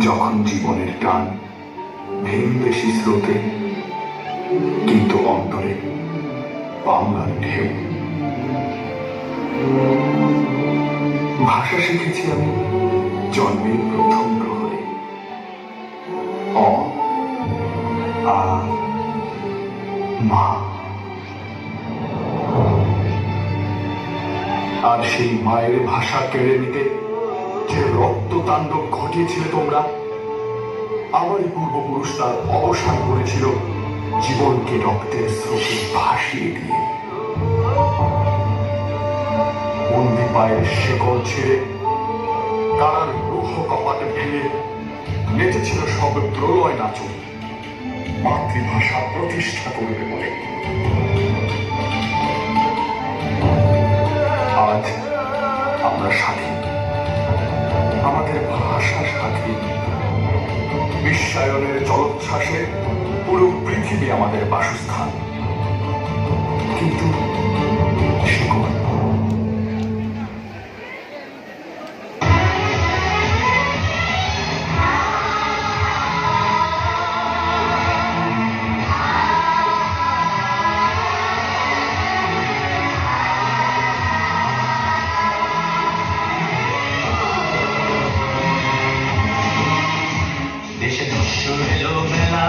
যখন জীবনের টান ভিনদেশি স্রোতে, কিন্তু অন্তরে বাংলার ঢেউ। ভাষা শিখেছি আমি জন্মের প্রথম প্রহরে। অ আ মা। আর সেই মায়ের ভাষা কেড়ে নিতে যে রক্ত তাণ্ডব ঘটিয়েছিলে তোমরা, আমারই পূর্বপুরুষ তার অবসান করেছিল জীবনকে রক্তের স্রোতে ভাসিয়ে দিয়ে। বন্দি পায়ের শেকল ছেড়ে কারার রুহ কপাটে ভেঙে নেচেছিল সব প্রলয় নাচন, মাতৃভাষা প্রতিষ্ঠা করবে বলে। আজ আমরা স্বাধীন, আমাদের ভাষা স্বাধীন। বিশ্বায়নের জলোচ্ছ্বাসে পুরো পৃথিবী আমাদের বাসস্থান, কিন্তু শিকড় দেশে দস্যু এলো মেলা।